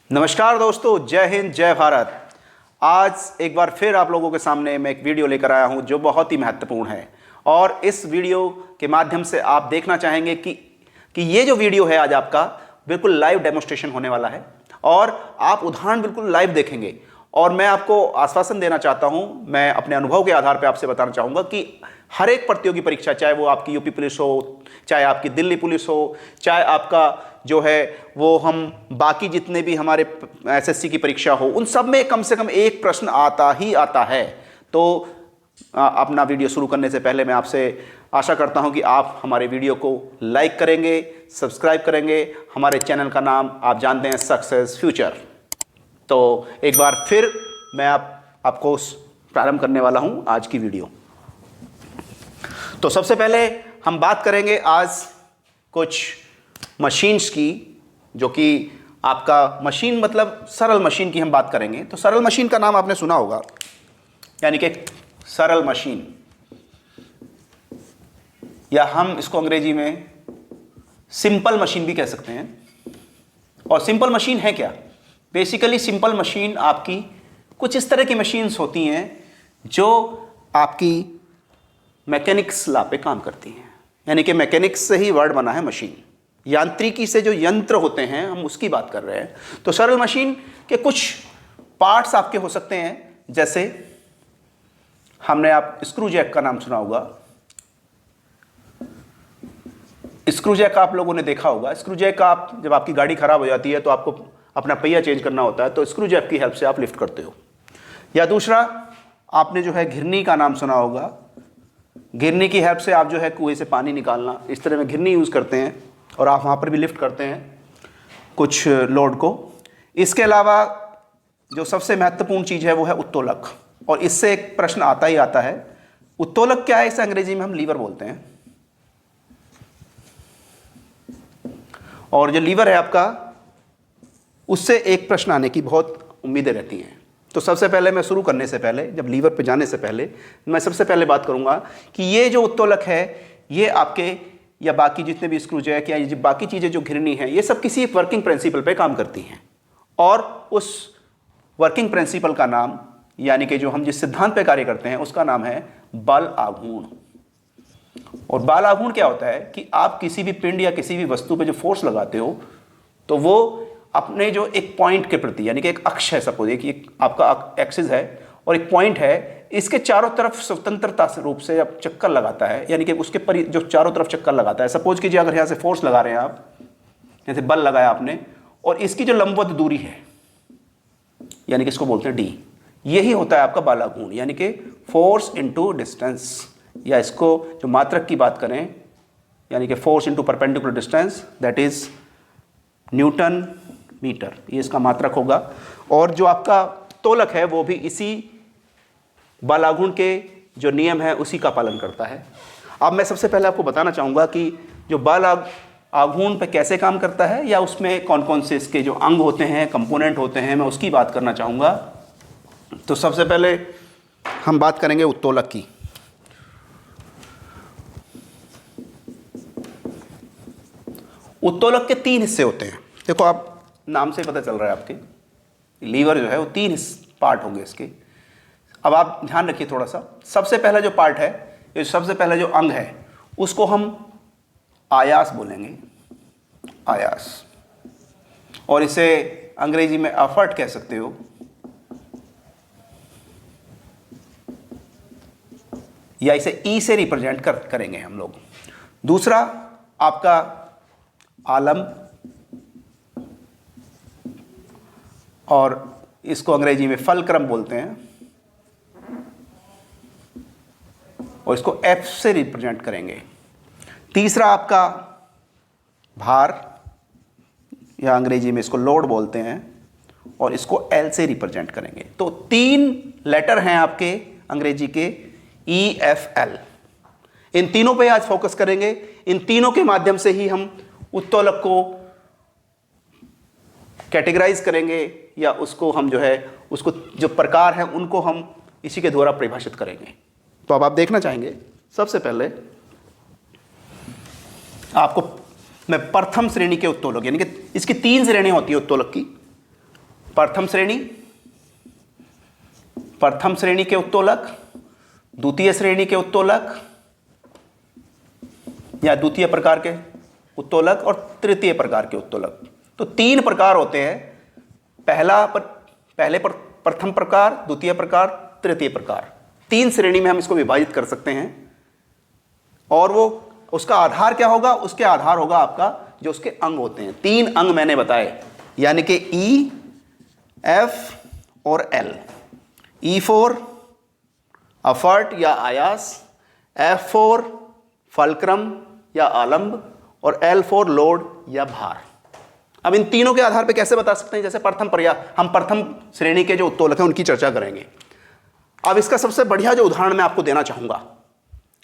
नमस्कार दोस्तों, जय हिंद, जय भारत। आज एक बार फिर आप लोगों के सामने मैं एक वीडियो लेकर आया हूं जो बहुत ही महत्वपूर्ण है और इस वीडियो के माध्यम से आप देखना चाहेंगे कि ये जो वीडियो है आज आपका बिल्कुल लाइव डेमोस्ट्रेशन होने वाला है और आप उदाहरण बिल्कुल लाइव देखेंगे। और मैं आपको आश्वासन देना चाहता हूं, मैं अपने अनुभव के आधार पर आपसे बताना चाहूँगा कि हर एक प्रतियोगी परीक्षा, चाहे वो आपकी यूपी पुलिस हो, चाहे आपकी दिल्ली पुलिस हो, चाहे आपका जो है वो हम बाकी जितने भी हमारे एसएससी की परीक्षा हो, उन सब में कम से कम एक प्रश्न आता ही आता है। तो अपना वीडियो शुरू करने से पहले मैं आपसे आशा करता हूं कि आप हमारे वीडियो को लाइक करेंगे, सब्सक्राइब करेंगे। हमारे चैनल का नाम आप जानते हैं, सक्सेस फ्यूचर। तो एक बार फिर मैं आपको प्रारंभ करने वाला हूं आज की वीडियो। तो सबसे पहले हम बात करेंगे आज कुछ मशीन्स की, जो कि आपका मशीन मतलब सरल मशीन की हम बात करेंगे। तो सरल मशीन का नाम आपने सुना होगा, यानी कि सरल मशीन, या हम इसको अंग्रेजी में सिंपल मशीन भी कह सकते हैं। और सिंपल मशीन है क्या? बेसिकली सिंपल मशीन आपकी कुछ इस तरह की मशीन्स होती हैं जो आपकी मैकेनिक्स लॉ पे काम करती हैं, यानी कि मैकेनिक्स से ही वर्ड बना है मशीन। यांत्रिकी से जो यंत्र होते हैं हम उसकी बात कर रहे हैं। तो सरल मशीन के कुछ पार्ट्स आपके हो सकते हैं, जैसे हमने आप स्क्रू जैक का नाम सुना होगा। स्क्रू जैक आप लोगों ने देखा होगा। स्क्रू जैक आप जब आपकी गाड़ी खराब हो जाती है तो आपको अपना पहिया चेंज करना होता है, तो स्क्रू जैक की हेल्प से आप लिफ्ट करते हो। या दूसरा, आपने जो है घिरनी का नाम सुना होगा। घिरनी की हेल्प से आप जो है कुएं से पानी निकालना, इस तरह में घिरनी यूज़ करते हैं और आप वहाँ पर भी लिफ्ट करते हैं कुछ लोड को। इसके अलावा जो सबसे महत्वपूर्ण चीज़ है वो है उत्तोलक, और इससे एक प्रश्न आता ही आता है। उत्तोलक क्या है? इसे अंग्रेजी में हम लीवर बोलते हैं। और जो लीवर है आपका, उससे एक प्रश्न आने की बहुत उम्मीदें रहती हैं। तो सबसे पहले मैं शुरू करने से पहले, जब लीवर पे जाने से पहले, मैं सबसे पहले बात करूंगा कि ये जो उत्तोलक है, ये आपके या बाकी जितने भी स्क्रू जैक या ये बाकी चीज़ें जो घिरनी हैं, ये सब किसी वर्किंग प्रिंसिपल पे काम करती हैं। और उस वर्किंग प्रिंसिपल का नाम, यानी कि जो हम जिस सिद्धांत पे कार्य करते हैं, उसका नाम है बल आघूर्ण। और बल आघूर्ण क्या होता है कि आप किसी भी पिंड या किसी भी वस्तु पे जो फोर्स लगाते हो, तो वो अपने जो एक पॉइंट के प्रति, यानी कि एक अक्ष है, सपोज एक आपका एक्सिस है और एक पॉइंट है, इसके चारों तरफ स्वतंत्रता से रूप से अब चक्कर लगाता है, यानी कि उसके जो चारों तरफ चक्कर लगाता है। सपोज कीजिए अगर यहाँ से फोर्स लगा रहे हैं आप, जैसे बल लगाया आपने, और इसकी जो लंबवत दूरी है, यानी कि इसको बोलते हैं डी, यही होता है आपका बल आघूर्ण, यानी कि फोर्स इनटू डिस्टेंस। या इसको जो मात्रक की बात करें, यानी कि force into perpendicular distance, that is newton metre, ये इसका मात्रक होगा। और जो आपका तोलक है वो भी इसी बल आघूर्ण के जो नियम है उसी का पालन करता है। अब मैं सबसे पहले आपको बताना चाहूँगा कि जो बल आघूर्ण पे कैसे काम करता है, या उसमें कौन कौन से इसके जो अंग होते हैं, कंपोनेंट होते हैं, मैं उसकी बात करना चाहूँगा। तो सबसे पहले हम बात करेंगे उत्तोलक की। उत्तोलक के 3 हिस्से होते हैं। देखो, आप नाम से पता चल रहा है आपके, लीवर जो है वो 3 पार्ट होंगे इसके। अब आप ध्यान रखिए थोड़ा सा। सबसे पहला जो पार्ट है, ये सबसे पहला जो अंग है, उसको हम आयास बोलेंगे, आयास। और इसे अंग्रेजी में एफर्ट कह सकते हो। या इसे ई से रिप्रेजेंट करेंगे हम लोग। दूसरा आपका आलम, और इसको अंग्रेजी में फलक्रम बोलते हैं, और इसको एफ से रिप्रेजेंट करेंगे। तीसरा आपका भार, या अंग्रेजी में इसको लोड बोलते हैं, और इसको एल से रिप्रेजेंट करेंगे। तो 3 लेटर हैं आपके अंग्रेजी के, ई एफ एल। इन तीनों पे आज फोकस करेंगे। इन तीनों के माध्यम से ही हम उत्तोलक को कैटेगराइज करेंगे, या उसको हम जो है उसको जो प्रकार हैं उनको हम इसी के द्वारा परिभाषित करेंगे। तो अब आप देखना चाहेंगे, सबसे पहले आपको मैं प्रथम श्रेणी के उत्तोलक, यानी कि इसकी 3 श्रेणी होती है उत्तोलक की। प्रथम श्रेणी के उत्तोलक, द्वितीय श्रेणी के उत्तोलक या द्वितीय प्रकार के उत्तोलक और तृतीय प्रकार के उत्तोलक। तो 3 प्रकार होते हैं, प्रथम प्रकार, द्वितीय प्रकार, तृतीय प्रकार। 3 श्रेणी में हम इसको विभाजित कर सकते हैं। और वो उसका आधार क्या होगा? उसके आधार होगा आपका जो उसके अंग होते हैं। 3 अंग मैंने बताए, यानी कि ई, एफ और एल। ई फॉर अफर्ट या आयास, एफ फॉर फलक्रम या आलंब और एल फॉर लोड या भार। अब इन तीनों के आधार पे कैसे बता सकते हैं? जैसे हम प्रथम श्रेणी के जो उत्तोलक हैं उनकी चर्चा करेंगे। अब इसका सबसे बढ़िया जो उदाहरण मैं आपको देना चाहूंगा,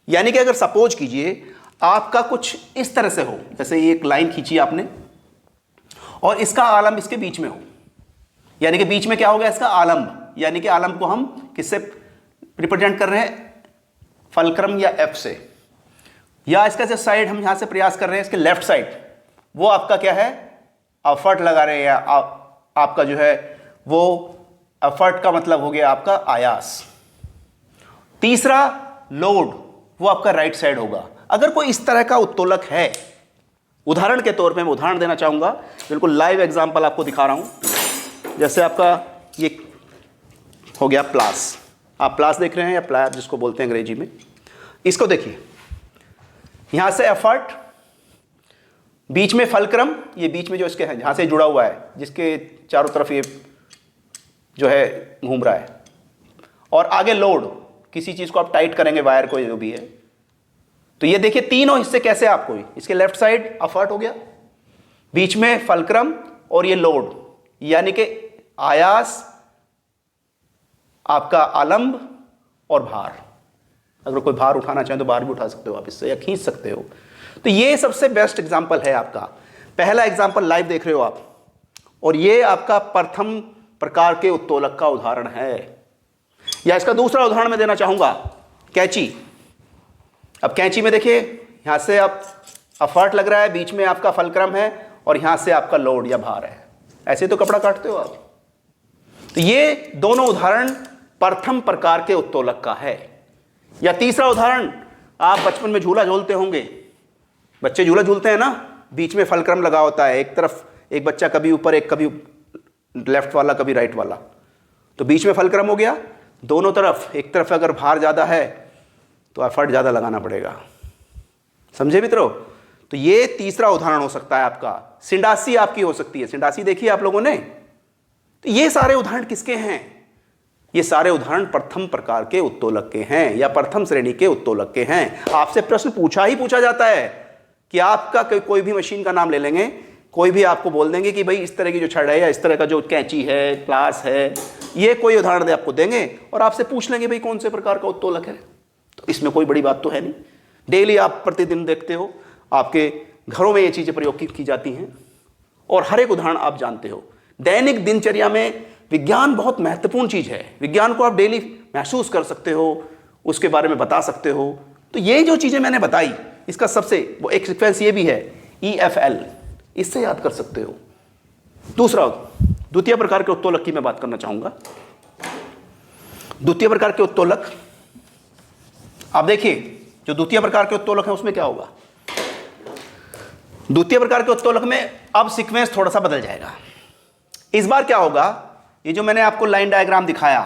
यानी कि अगर सपोज कीजिए आपका कुछ इस तरह से हो, जैसे ये एक लाइन खींची आपने और इसका आलंब इसके बीच में हो, यानी कि बीच में क्या हो गया? इसका आलंब, यानी कि आलंब को हम किससे रिप्रेजेंट कर रहे हैं? फलक्रम या एफ से। या इसका जो साइड हम यहां से प्रयास कर रहे हैं, इसके लेफ्ट साइड, वो आपका क्या है? अफर्ट लगा रहे हैं, या आपका जो है वो अफर्ट का मतलब हो गया आपका आयास। तीसरा लोड, वो आपका राइट साइड होगा। अगर कोई इस तरह का उत्तोलक है, उदाहरण के तौर पे मैं उदाहरण देना चाहूंगा, बिल्कुल लाइव एग्जांपल आपको दिखा रहा हूं। जैसे आपका ये हो गया प्लास, आप प्लास देख रहे हैं या प्लायर जिसको बोलते हैं अंग्रेजी में। इसको देखिए, यहां से एफर्ट, बीच में फलक्रम, ये बीच में जो इसके है, जहां से जुड़ा हुआ है, जिसके चारों तरफ ये जो है घूम रहा है, और आगे लोड, किसी चीज को आप टाइट करेंगे, वायर को जो भी है। तो ये देखिए तीनों हिस्से कैसे आपको, इसके लेफ्ट साइड अफर्ट हो गया, बीच में फलक्रम और ये लोड, यानी कि आयास, आपका आलंब और भार। अगर कोई भार उठाना चाहे तो भार भी उठा सकते हो आप इससे, या खींच सकते हो। तो ये सबसे बेस्ट एग्जांपल है आपका। पहला एग्जांपल लाइव देख रहे हो आप, और ये आपका प्रथम प्रकार के उत्तोलक का उदाहरण है। या इसका दूसरा उदाहरण मैं देना चाहूंगा, कैंची। अब कैंची में देखिए, यहां से आप अफर्ट लग रहा है, बीच में आपका फलक्रम है और यहां से आपका लोड या भार है। ऐसे तो कपड़ा काटते हो आप। तो ये दोनों उदाहरण प्रथम प्रकार के उत्तोलक का है। या तीसरा उदाहरण, आप बचपन में झूला झूलते होंगे, बच्चे झूला झूलते हैं ना, बीच में फलक्रम लगा होता है, एक तरफ एक बच्चा कभी ऊपर, एक कभी लेफ्ट वाला, कभी राइट वाला। तो बीच में फलक्रम हो गया, दोनों तरफ, एक तरफ अगर भार ज्यादा है तो एफर्ट ज्यादा लगाना पड़ेगा। समझे मित्रों? तो ये तीसरा उदाहरण हो सकता है आपका। सिंडासी आपकी हो सकती है, सिंडासी देखी आप लोगों ने। तो ये सारे उदाहरण किसके हैं? ये सारे उदाहरण प्रथम प्रकार के उत्तोलक के हैं, या प्रथम श्रेणी के उत्तोलक के हैं। आपसे प्रश्न पूछा जाता है कि आपका कोई भी मशीन का नाम ले लेंगे, कोई भी आपको बोल देंगे कि भाई इस तरह की जो छड़ है, या इस तरह का जो कैंची है, प्लास है, ये कोई उदाहरण आपको देंगे और आपसे पूछ लेंगे भाई कौन से प्रकार का उत्तोलक है। तो इसमें कोई बड़ी बात तो है नहीं। डेली आप प्रतिदिन देखते हो, आपके घरों में ये चीजें प्रयोग की जाती हैं, और हर एक उदाहरण आप जानते हो। दैनिक दिनचर्या में विज्ञान बहुत महत्वपूर्ण चीज है। विज्ञान को आप डेली महसूस कर सकते हो, उसके बारे में बता सकते हो। तो ये जो चीजें मैंने बताई, इसका सबसे वो एक सीक्वेंस ये भी है, EFL, इससे याद कर सकते हो। दूसरा, द्वितीय प्रकार के उत्तोलक की मैं बात करना चाहूंगा। द्वितीय प्रकार के उत्तोलक, आप देखिए, जो द्वितीय प्रकार के उत्तोलक है उसमें क्या होगा? द्वितीय प्रकार के उत्तोलक में अब सीक्वेंस थोड़ा सा बदल जाएगा। इस बार क्या होगा? ये जो मैंने आपको लाइन डायग्राम दिखाया,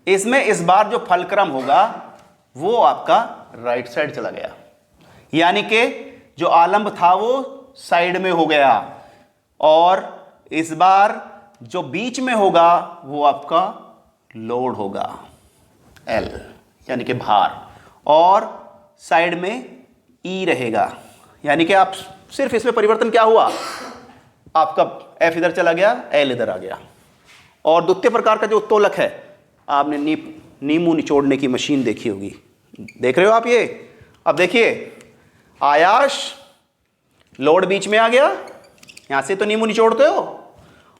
इसमें इस बार जो फलक्रम होगा वो आपका राइट साइड चला गया, यानी कि जो आलंब था वो साइड में हो गया, और इस बार जो बीच में होगा वो आपका लोड होगा, L, यानी कि भार, और साइड में E रहेगा। यानी कि आप सिर्फ इसमें परिवर्तन क्या हुआ? आपका F इधर चला गया, L इधर आ गया। और द्वितीय प्रकार का जो उत्तोलक है, आपने नींबू निचोड़ने की मशीन देखी होगी, देख रहे हो आप ये। अब देखिए, आयास, लोड बीच में आ गया, यहां से तो नींबू निचोड़ते हो,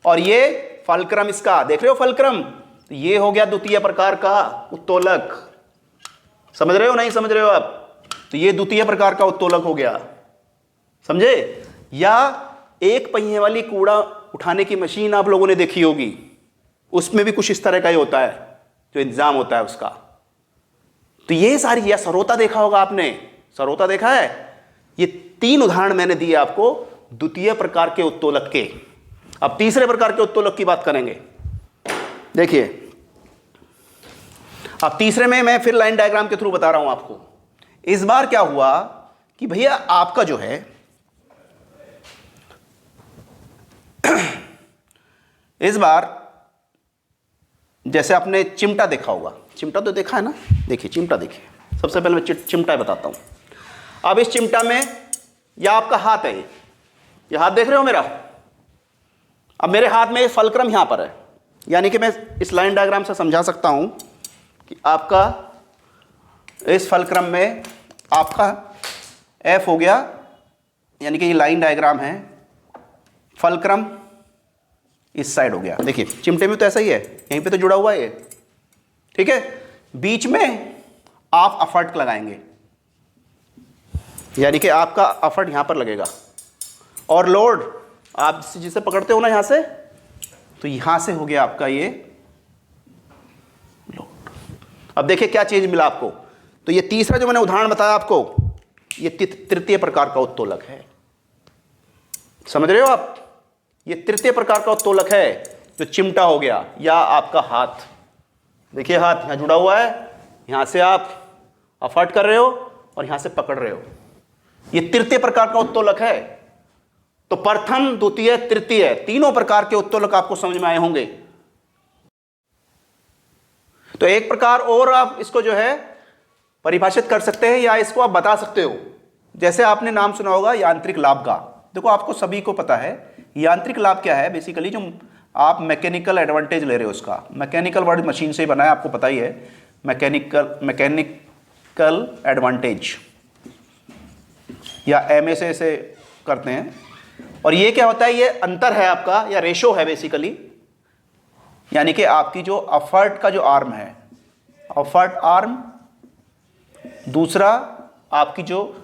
और ये फलक्रम, इसका देख रहे हो फलक्रम, तो ये हो गया द्वितीय प्रकार का उत्तोलक। समझ रहे हो नहीं समझ रहे हो आप? तो ये द्वितीय प्रकार का उत्तोलक हो गया, समझे? या एक पहिए वाली कूड़ा उठाने की मशीन आप लोगों ने देखी होगी, उसमें भी कुछ इस तरह का ही होता है जो इंतजाम होता है उसका। तो ये सारी, या सरोता देखा होगा आपने, सरोता देखा है। ये 3 उदाहरण मैंने दिए आपको द्वितीय प्रकार के उत्तोलक के। अब तीसरे प्रकार के उत्तोलक की बात करेंगे। देखिए, अब तीसरे में मैं फिर लाइन डायग्राम के थ्रू बता रहा हूं आपको। इस बार क्या हुआ कि भैया आपका जो है इस बार जैसे आपने चिमटा देखा होगा, चिमटा तो देखा है ना। देखिए चिमटा, देखिए सबसे पहले मैं चिमटा बताता हूं। अब इस चिमटा में यह आपका हाथ है, ये हाथ देख रहे हो मेरा। अब मेरे हाथ में फलक्रम यहां पर है, यानी कि मैं इस लाइन डायग्राम से समझा सकता हूं कि आपका इस फलक्रम में आपका F हो गया, यानी कि ये लाइन डायग्राम है, फलक्रम इस साइड हो गया। देखिए चिमटे में तो ऐसा ही है, यहीं पे तो जुड़ा हुआ है ये, ठीक है। बीच में आप अफर्ट लगाएंगे, यानी कि आपका अफर्ट यहां पर लगेगा, और लोड आप जिसे पकड़ते हो ना यहां से, तो यहां से हो गया आपका ये लोड। अब देखिए क्या चीज मिला आपको। तो ये तीसरा जो मैंने उदाहरण बताया आपको, ये तृतीय प्रकार का उत्तोलक है। समझ रहे हो आप? ये तृतीय प्रकार का उत्तोलक है, जो चिमटा हो गया या आपका हाथ। देखिए हाथ यहां जुड़ा हुआ है, यहां से आप अफर्ट कर रहे हो और यहां से पकड़ रहे हो। ये तृतीय प्रकार का उत्तोलक है। तो प्रथम, द्वितीय, तृतीय, तीनों प्रकार के उत्तोलक आपको समझ में आए होंगे। तो एक प्रकार और आप इसको जो है परिभाषित कर सकते हैं, या इसको आप बता सकते हो। जैसे आपने नाम सुना होगा यांत्रिक लाभ का। देखो आपको सभी को पता है यांत्रिक लाभ क्या है। बेसिकली जो आप मैकेनिकल एडवांटेज ले रहे हो उसका, मैकेनिकल वर्ड मशीन से ही बना है, आपको पता ही है। मैकेनिकल एडवांटेज या MSA से करते हैं। और ये क्या होता है, ये अंतर है आपका, या रेशो है बेसिकली, यानी कि आपकी जो अफर्ट का जो आर्म है, अफर्ट आर्म, दूसरा आपकी जो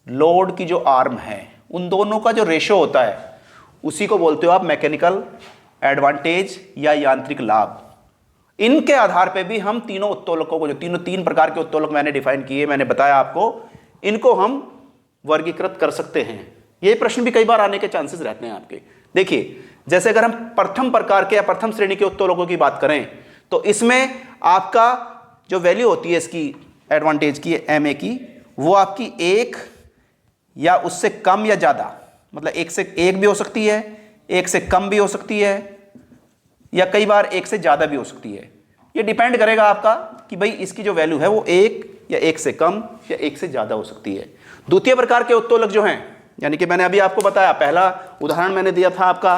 लोड की जो आर्म है, उन दोनों का जो रेशो होता है उसी को बोलते हो आप मैकेनिकल एडवांटेज या यांत्रिक लाभ। इनके आधार पे भी हम तीनों उत्तोलकों को, जो तीन प्रकार के उत्तोलक मैंने डिफाइन किए, मैंने बताया आपको, इनको हम वर्गीकृत कर सकते हैं। ये प्रश्न भी कई बार आने के चांसेस रहते हैं आपके। देखिए जैसे अगर हम प्रथम प्रकार के या प्रथम श्रेणी के उत्तोलकों की बात करें, तो इसमें आपका जो वैल्यू होती है इसकी एडवांटेज की, MA की, वो आपकी 1 या उससे कम या ज़्यादा, मतलब 1 से 1 भी हो सकती है, 1 से कम भी हो सकती है, या कई बार 1 से ज़्यादा भी हो सकती है। ये डिपेंड करेगा आपका कि भाई इसकी जो वैल्यू है वो 1 या 1 से कम या 1 से ज़्यादा हो सकती है। द्वितीय प्रकार के उत्तोलक जो हैं, यानी कि मैंने अभी आपको बताया, पहला उदाहरण मैंने दिया था आपका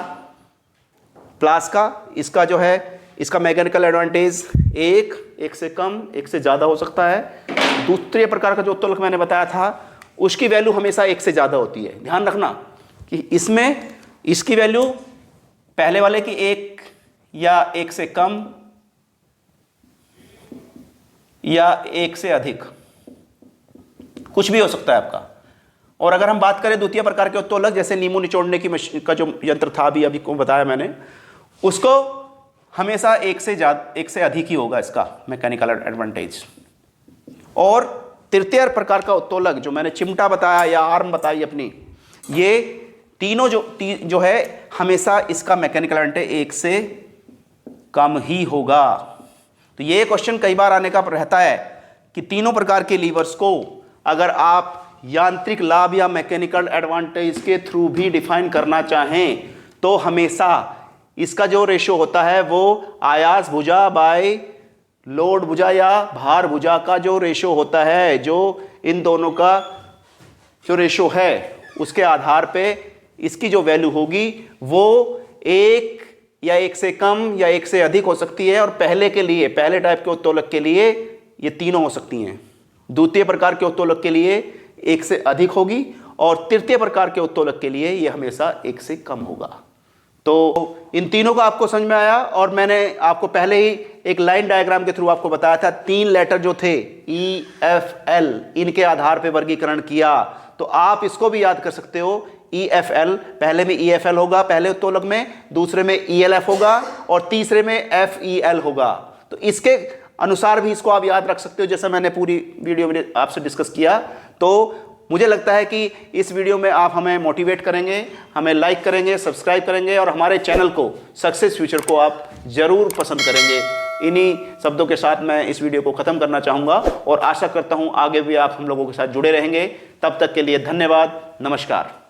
प्लास का, इसका जो है इसका मैकेनिकल एडवांटेज 1 से कम, 1 से ज़्यादा हो सकता है। दूसरे प्रकार का जो उत्तोलक मैंने बताया था उसकी वैल्यू हमेशा 1 से ज़्यादा होती है। ध्यान रखना कि इसमें इसकी वैल्यू पहले वाले की 1 या 1 से कम या 1 से अधिक, कुछ भी हो सकता है आपका। और अगर हम बात करें द्वितीय प्रकार के उत्तोलक, जैसे नींबू निचोड़ने की मशीन का जो यंत्र था अभी को बताया मैंने, उसको हमेशा 1 से अधिक ही होगा इसका मैकेनिकल एडवांटेज। और तृतीय प्रकार का उत्तोलक जो मैंने चिमटा बताया या आर्म बताई अपनी, ये तीनों जो है हमेशा इसका मैकेनिकल एडवांटेज 1 से कम ही होगा। तो ये क्वेश्चन कई बार आने का रहता है कि तीनों प्रकार के लीवर्स को अगर आप यांत्रिक लाभ या मैकेनिकल एडवांटेज के थ्रू भी डिफाइन करना चाहें, तो हमेशा इसका जो रेशो होता है वो आयास भुजा बाय लोड भुजा या भार भुजा का जो रेशो होता है, जो इन दोनों का जो रेशो है उसके आधार पे इसकी जो वैल्यू होगी वो 1 या 1 से कम या 1 से अधिक हो सकती है। और पहले के लिए, पहले टाइप के उत्तोलक के लिए ये तीनों हो सकती हैं। द्वितीय प्रकार के उत्तोलक के लिए 1 से अधिक होगी, और तृतीय प्रकार के उत्तोलक के लिए ये हमेशा 1 से कम होगा। तो इन तीनों का आपको समझ में आया। और मैंने आपको पहले ही एक लाइन डायग्राम के थ्रू आपको बताया था, 3 लेटर जो थे EFL, इनके आधार पर वर्गीकरण किया। तो आप इसको भी याद कर सकते हो, EFL, पहले में EFL होगा पहले उत्तोलक में, दूसरे में ELF होगा और तीसरे में FEL होगा। तो इसके अनुसार भी इसको आप याद रख सकते हो, जैसा मैंने पूरी वीडियो में आपसे डिस्कस किया। तो मुझे लगता है कि इस वीडियो में आप हमें मोटिवेट करेंगे, हमें लाइक करेंगे, सब्सक्राइब करेंगे और हमारे चैनल को सक्सेस फ्यूचर को आप ज़रूर पसंद करेंगे। इन्हीं शब्दों के साथ मैं इस वीडियो को ख़त्म करना चाहूँगा और आशा करता हूँ आगे भी आप हम लोगों के साथ जुड़े रहेंगे। तब तक के लिए धन्यवाद, नमस्कार।